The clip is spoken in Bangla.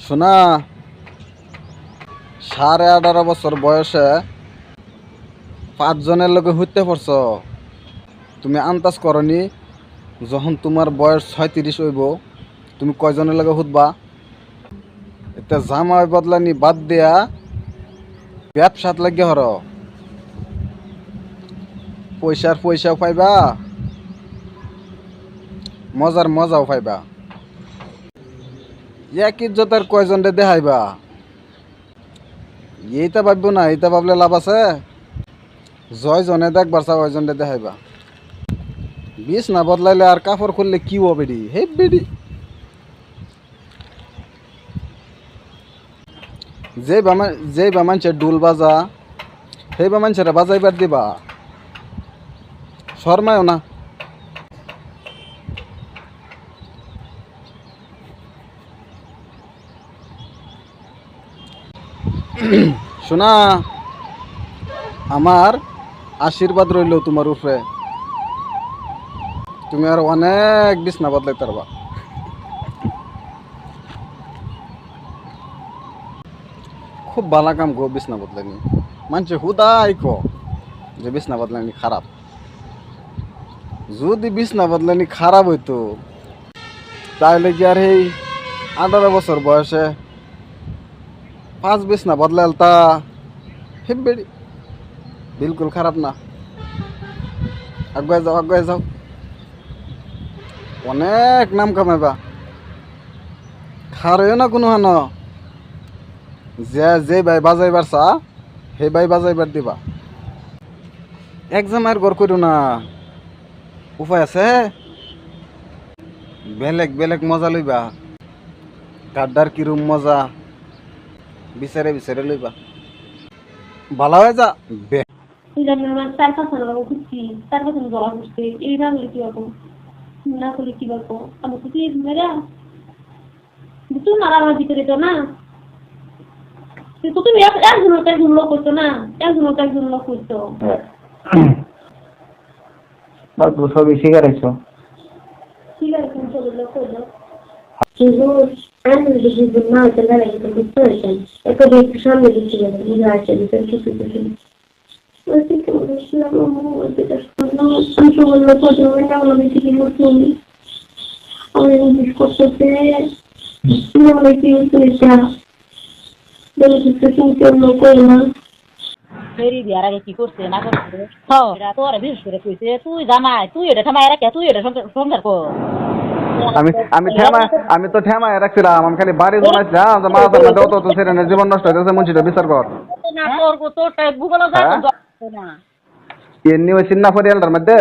শোনা, 18.5 বছর বয়সে 5 জনের লোকে হইতে পারছ। তুমি আন্দাজ করনি যখন তোমার বয়স 36 হইব তুমি কয়জনের লোকে হুদবা? এতে জামাই বদলানি বাদ দিয়া ব্যবসাত লাগিয়ে হর। পয়সাও পাইবা, মজাও পাইবা। এক ইজ্জতের কয়জনরে দেখাইবা? এইটা ভাবব না, এইটা ভাবলে লাভ আছে? জনে দেখবার চাও ওইজনরে দেখাইবা। বিষ না বদলাইলে আর কাপড় খুললে কি হবে বেডি? হে বেডি, যেই বা মানুষের ডুল বাজা সেই বা মানুষের বাজাইবার দিবা, শর্মায়ও না। শোনা, আমার আশীর্বাদ রইল তোমার উপরে। তুমি আর অনেক বিছনা বদলাইতে পারবা। খুব ভালো কাম গো বিছনা বদলানি। মানুষে হুদাই কো যে বিছনা বদলানি খারাপ। যদি বিছনা বদলানি খারাপ হইতো তাহলে কি আর এই 18 বছর বয়সে 5 বিছনা বদলাল তা হেব্বেড়ি। বিলকুল খারাপ না। আগুয়ে যাও, অনেক নাম কামাইবা। খারও না কোনো হান, যে ভাই বাজাইবার চা হে ভাই বাজাইবার দিবা। একজামের গড় করো না, উপায় আছে। বেলেগ মজা লইবা। গাড্ডার কিরম মজা বিচারে লইবা। ভালো হয়ে যা। চার পাঁচ ঘুরছি, চার পাঁচ জলা ঘুরছে, এই না হলে কি রকম, না করলে কি বলবো? আমার তো কি মেরা তুই মারামার ভিতরে তো না, তো তুমি একজন লোক করতো না, একজন লোক করতো। সবই শিখে রাখছো। ঠিক আছে, তুমি সব লোক করলো। Antes de filmar o trabalho de composição, eu acabei puxando a ligeira e já achei que eu fiz tudo. Eu sei que eu vou ensinar uma música, não sou uma coisa, não me segui muito bem. Olha, eu me escoço até, não me tenho que deixar. Deve ser que eu não tenho. ফেরি বিয়ার আগে কি করছে না করছে এটা তোর বিশেষ করে কইছে, তুই জামাই, তুই এটা থামায় রাখে, তুই এটা সংসার কর। আমি তো ঠেমায় রাখছিলাম। আমি খালি বাড়ি জমাইছিলাম যে মাথার মধ্যে অত ছেড়ে জীবন নষ্ট হইতেছে। মুন্সিটা বিচার কর। না তোর তোরটা গুগলও যায় না। এমনি ওই চিন্না পরিয়ালটার মধ্যে